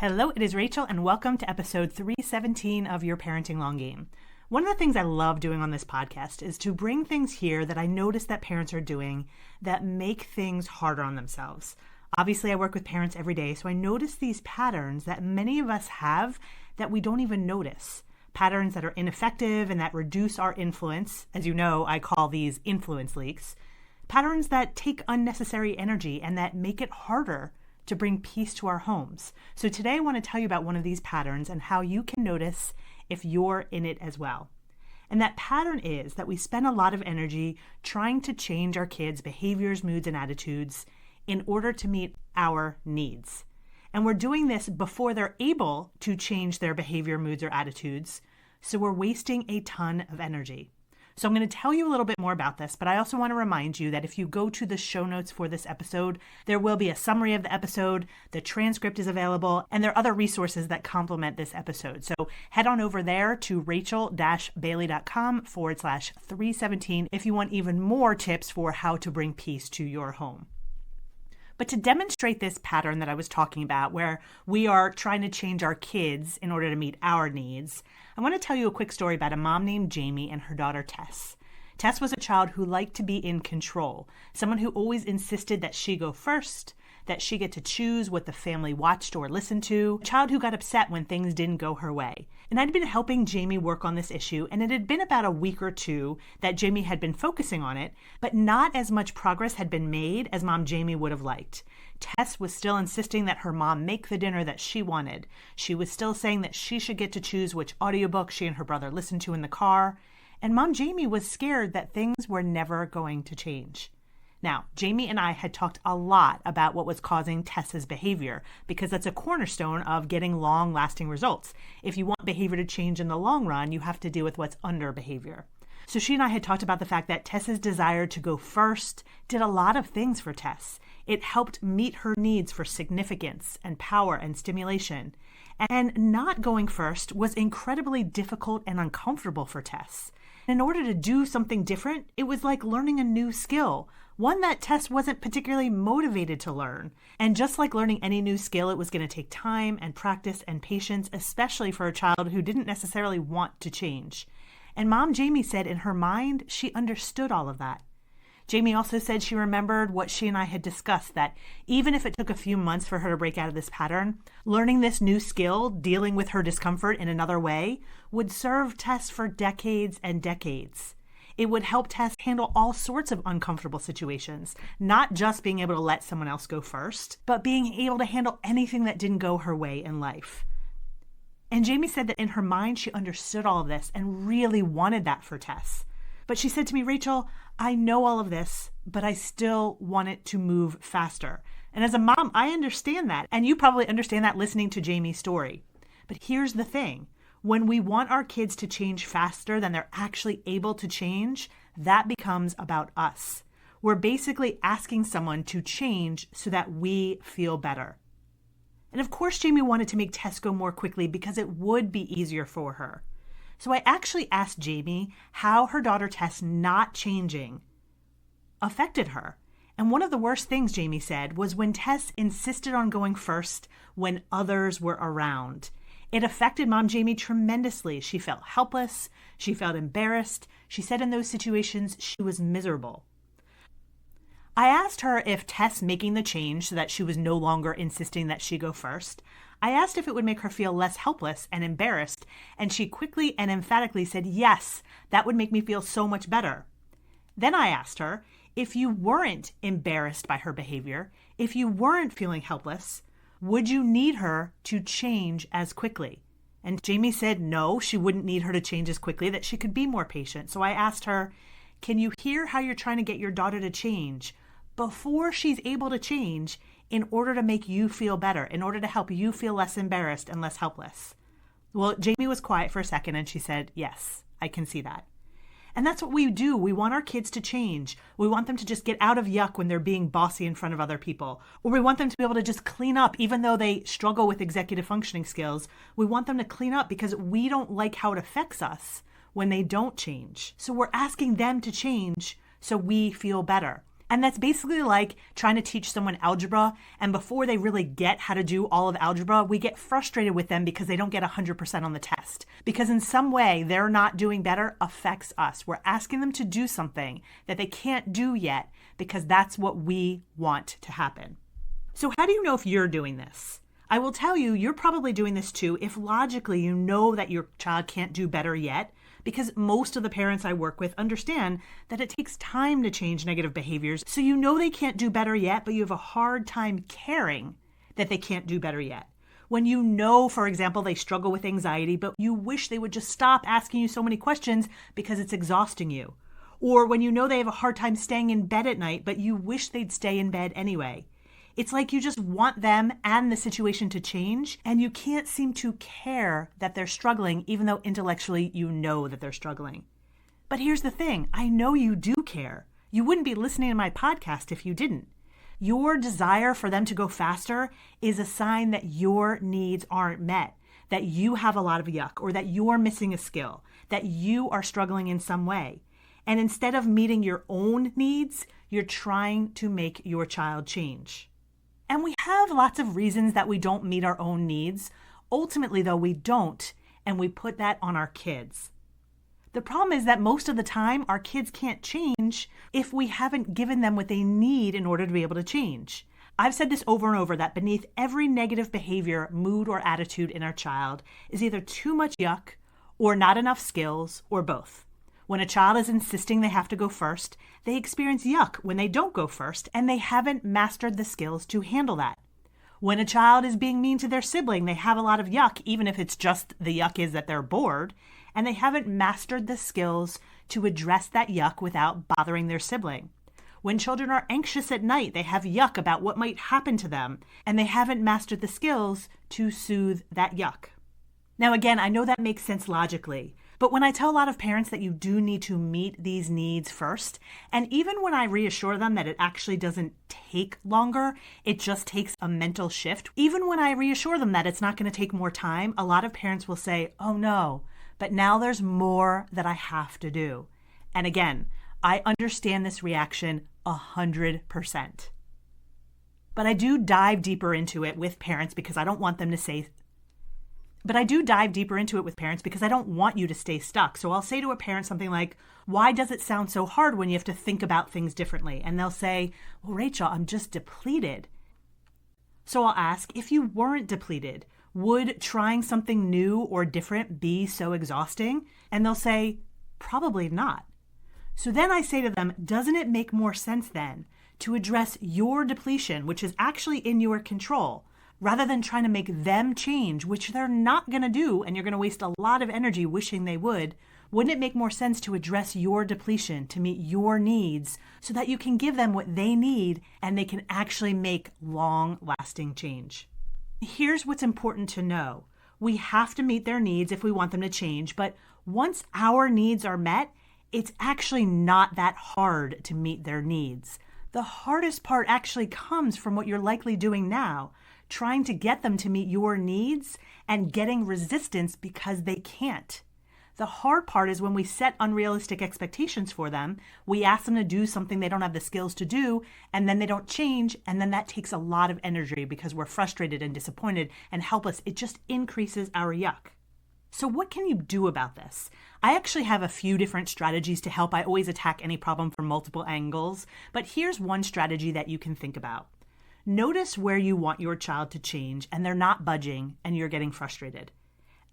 Hello, it is Rachel, and welcome to episode 317 of Your Parenting Long Game. One of the things I love doing on this podcast is to bring things here that I notice that parents are doing that make things harder on themselves. Obviously, I work with parents every day, so I notice these patterns that many of us have that we don't even notice. Patterns that are ineffective and that reduce our influence. As you know, I call these influence leaks. Patterns that take unnecessary energy and that make it harder to bring peace to our homes. So today I want to tell you about one of these patterns and how you can notice if you're in it as well. And that pattern is that we spend a lot of energy trying to change our kids' behaviors, moods, and attitudes in order to meet our needs. And we're doing this before they're able to change their behavior, moods, or attitudes. So we're wasting a ton of energy. So I'm going to tell you a little bit more about this, but I also want to remind you that if you go to the show notes for this episode, there will be a summary of the episode, the transcript is available, and there are other resources that complement this episode. So head on over there to rachel-bailey.com/317 if you want even more tips for how to bring peace to your home. But to demonstrate this pattern that I was talking about, where we are trying to change our kids in order to meet our needs, I want to tell you a quick story about a mom named Jamie and her daughter Tess. Tess was a child who liked to be in control, someone who always insisted that she go first, that she get to choose what the family watched or listened to, a child who got upset when things didn't go her way. And I'd been helping Jamie work on this issue, and it had been about a week or two that Jamie had been focusing on it, but not as much progress had been made as Mom Jamie would have liked. Tess was still insisting that her mom make the dinner that she wanted. She was still saying that she should get to choose which audiobook she and her brother listened to in the car. And Mom Jamie was scared that things were never going to change. Now, Jamie and I had talked a lot about what was causing Tess's behavior, because that's a cornerstone of getting long-lasting results. If you want behavior to change in the long run, you have to deal with what's under behavior. So she and I had talked about the fact that Tess's desire to go first did a lot of things for Tess. It helped meet her needs for significance and power and stimulation. And not going first was incredibly difficult and uncomfortable for Tess. In order to do something different, it was like learning a new skill, one that Tess wasn't particularly motivated to learn. And just like learning any new skill, it was going to take time and practice and patience, especially for a child who didn't necessarily want to change. And Mom Jamie said in her mind, she understood all of that. Jamie also said she remembered what she and I had discussed, that even if it took a few months for her to break out of this pattern, learning this new skill, dealing with her discomfort in another way, would serve Tess for decades and decades. It would help Tess handle all sorts of uncomfortable situations, not just being able to let someone else go first, but being able to handle anything that didn't go her way in life. And Jamie said that in her mind, she understood all of this and really wanted that for Tess. But she said to me, Rachel, I know all of this, but I still want it to move faster. And as a mom, I understand that. And you probably understand that listening to Jamie's story. But here's the thing. When we want our kids to change faster than they're actually able to change, that becomes about us. We're basically asking someone to change so that we feel better. And of course, Jamie wanted to make Tess go more quickly because it would be easier for her. So I actually asked Jamie how her daughter Tess not changing affected her. And one of the worst things Jamie said was when Tess insisted on going first when others were around. It affected Mom Jamie tremendously. She felt helpless. She felt embarrassed. She said in those situations she was miserable. I asked her if Tess making the change so that she was no longer insisting that she go first, I asked if it would make her feel less helpless and embarrassed, and she quickly and emphatically said, yes, that would make me feel so much better. Then I asked her if you weren't embarrassed by her behavior, if you weren't feeling helpless, would you need her to change as quickly? And Jamie said no, she wouldn't need her to change as quickly, that she could be more patient. So I asked her, can you hear how you're trying to get your daughter to change before she's able to change in order to make you feel better, in order to help you feel less embarrassed and less helpless? Well, Jamie was quiet for a second and she said, yes, I can see that. And that's what we do. We want our kids to change. We want them to just get out of yuck when they're being bossy in front of other people. Or we want them to be able to just clean up even though they struggle with executive functioning skills. We want them to clean up because we don't like how it affects us when they don't change. So we're asking them to change so we feel better. And that's basically like trying to teach someone algebra, and before they really get how to do all of algebra, we get frustrated with them because they don't get 100% on the test. Because in some way, they're not doing better affects us. We're asking them to do something that they can't do yet because that's what we want to happen. So how do you know if you're doing this? I will tell you, you're probably doing this too if logically you know that your child can't do better yet, because most of the parents I work with understand that it takes time to change negative behaviors. So you know they can't do better yet, but you have a hard time caring that they can't do better yet. When you know, for example, they struggle with anxiety, but you wish they would just stop asking you so many questions because it's exhausting you. Or when you know they have a hard time staying in bed at night, but you wish they'd stay in bed anyway. It's like you just want them and the situation to change, and you can't seem to care that they're struggling, even though intellectually you know that they're struggling. But here's the thing, I know you do care. You wouldn't be listening to my podcast if you didn't. Your desire for them to go faster is a sign that your needs aren't met, that you have a lot of yuck, or that you're missing a skill, that you are struggling in some way. And instead of meeting your own needs, you're trying to make your child change. And we have lots of reasons that we don't meet our own needs. Ultimately, though, we don't, and we put that on our kids. The problem is that most of the time, our kids can't change if we haven't given them what they need in order to be able to change. I've said this over and over, that beneath every negative behavior, mood, or attitude in our child is either too much yuck, or not enough skills, or both. When a child is insisting they have to go first, they experience yuck when they don't go first, and they haven't mastered the skills to handle that. When a child is being mean to their sibling, they have a lot of yuck, even if it's just the yuck is that they're bored, and they haven't mastered the skills to address that yuck without bothering their sibling. When children are anxious at night, they have yuck about what might happen to them, and they haven't mastered the skills to soothe that yuck. Now, again, I know that makes sense logically, but when I tell a lot of parents that you do need to meet these needs first, and even when I reassure them that it actually doesn't take longer, it just takes a mental shift, even when I reassure them that it's not going to take more time, a lot of parents will say, oh no, but now there's more that I have to do. And again, I understand this reaction 100%. But I do dive deeper into it with parents because I don't want them to say because I don't want you to stay stuck. So I'll say to a parent something like, why does it sound so hard when you have to think about things differently? And they'll say, well, Rachel, I'm just depleted. So I'll ask, if you weren't depleted, would trying something new or different be so exhausting? And they'll say, probably not. So then I say to them, doesn't it make more sense then to address your depletion, which is actually in your control, rather than trying to make them change, which they're not going to do, and you're going to waste a lot of energy wishing they would? Wouldn't it make more sense to address your depletion, to meet your needs, so that you can give them what they need and they can actually make long-lasting change? Here's what's important to know. We have to meet their needs if we want them to change, but once our needs are met, it's actually not that hard to meet their needs. The hardest part actually comes from what you're likely doing now, trying to get them to meet your needs and getting resistance because they can't. The hard part is when we set unrealistic expectations for them, we ask them to do something they don't have the skills to do, and then they don't change, and then that takes a lot of energy because we're frustrated and disappointed and helpless. It just increases our yuck. So what can you do about this? I actually have a few different strategies to help. I always attack any problem from multiple angles, but here's one strategy that you can think about. Notice where you want your child to change and they're not budging and you're getting frustrated.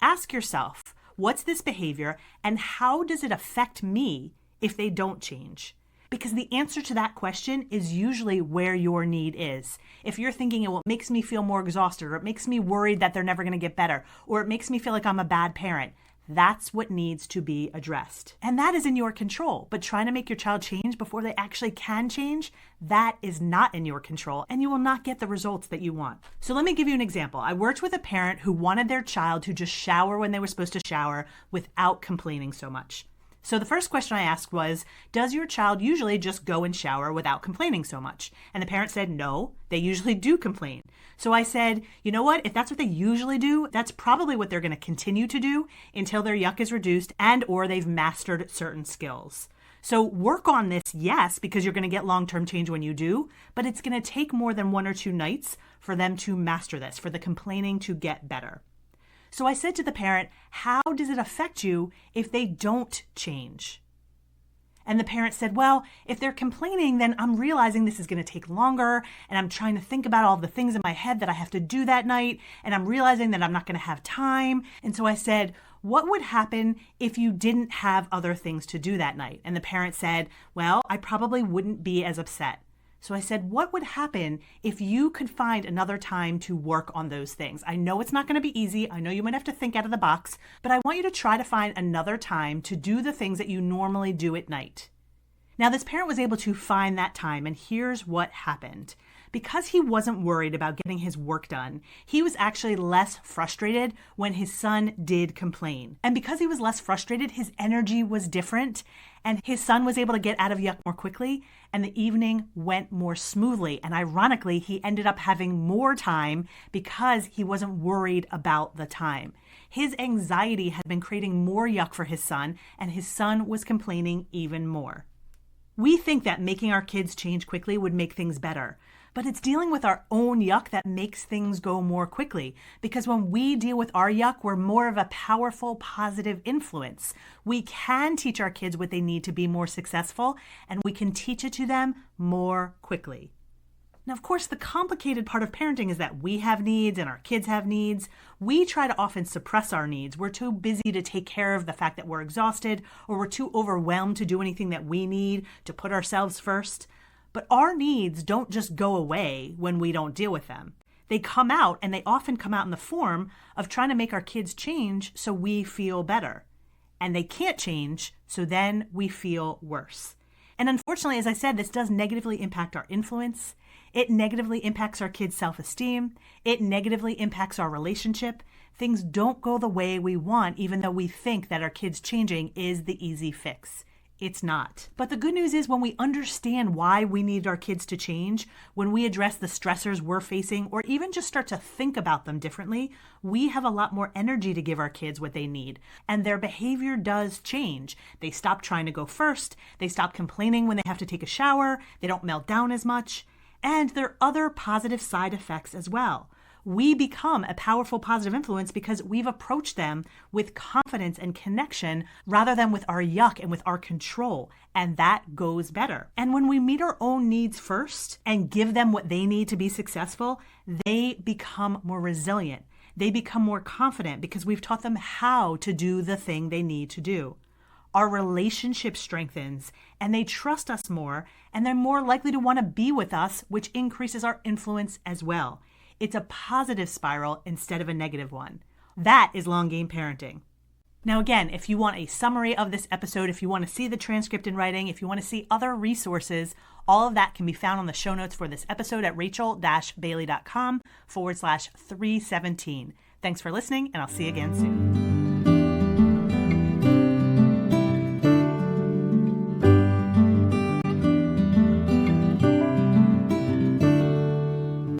Ask yourself, what's this behavior and how does it affect me if they don't change? Because the answer to that question is usually where your need is. If you're thinking, well, it makes me feel more exhausted, or it makes me worried that they're never going to get better, or it makes me feel like I'm a bad parent, that's what needs to be addressed. And that is in your control. But trying to make your child change before they actually can change, that is not in your control, and you will not get the results that you want. So let me give you an example. I worked with a parent who wanted their child to just shower when they were supposed to shower without complaining so much. So the first question I asked was, does your child usually just go and shower without complaining so much? And the parent said, no, they usually do complain. So I said, you know what? If that's what they usually do, that's probably what they're going to continue to do until their yuck is reduced and or they've mastered certain skills. So work on this, yes, because you're going to get long-term change when you do, but it's going to take more than 1 or 2 nights for them to master this, for the complaining to get better. So I said to the parent, how does it affect you if they don't change? And the parent said, well, if they're complaining, then I'm realizing this is going to take longer, and I'm trying to think about all the things in my head that I have to do that night, and I'm realizing that I'm not going to have time. And so I said, what would happen if you didn't have other things to do that night? And the parent said, well, I probably wouldn't be as upset. So I said, what would happen if you could find another time to work on those things? I know it's not going to be easy. I know you might have to think out of the box, but I want you to try to find another time to do the things that you normally do at night. Now, this parent was able to find that time, and here's what happened. Because he wasn't worried about getting his work done, he was actually less frustrated when his son did complain. And because he was less frustrated, his energy was different, and his son was able to get out of yuck more quickly, and the evening went more smoothly. And ironically, he ended up having more time because he wasn't worried about the time. His anxiety had been creating more yuck for his son, and his son was complaining even more. We think that making our kids change quickly would make things better, but it's dealing with our own yuck that makes things go more quickly. Because when we deal with our yuck, we're more of a powerful, positive influence. We can teach our kids what they need to be more successful, and we can teach it to them more quickly. Now, of course, the complicated part of parenting is that we have needs and our kids have needs. We try to often suppress our needs. We're too busy to take care of the fact that we're exhausted, or we're too overwhelmed to do anything that we need, to put ourselves first. But our needs don't just go away when we don't deal with them. They come out, and they often come out in the form of trying to make our kids change so we feel better. And they can't change, so then we feel worse. And unfortunately, as I said, this does negatively impact our influence. It negatively impacts our kids' self-esteem. It negatively impacts our relationship. Things don't go the way we want, even though we think that our kids changing is the easy fix. It's not. But the good news is when we understand why we need our kids to change, when we address the stressors we're facing, or even just start to think about them differently, we have a lot more energy to give our kids what they need. And their behavior does change. They stop trying to go first. They stop complaining when they have to take a shower. They don't melt down as much. And there are other positive side effects as well. We become a powerful positive influence because we've approached them with confidence and connection rather than with our yuck and with our control. And that goes better. And when we meet our own needs first and give them what they need to be successful, they become more resilient. They become more confident because we've taught them how to do the thing they need to do. Our relationship strengthens and they trust us more, and they're more likely to want to be with us, which increases our influence as well. It's a positive spiral instead of a negative one. That is long game parenting. Now, again, if you want a summary of this episode, if you want to see the transcript in writing, if you want to see other resources, all of that can be found on the show notes for this episode at rachel-bailey.com/317. Thanks for listening, and I'll see you again soon.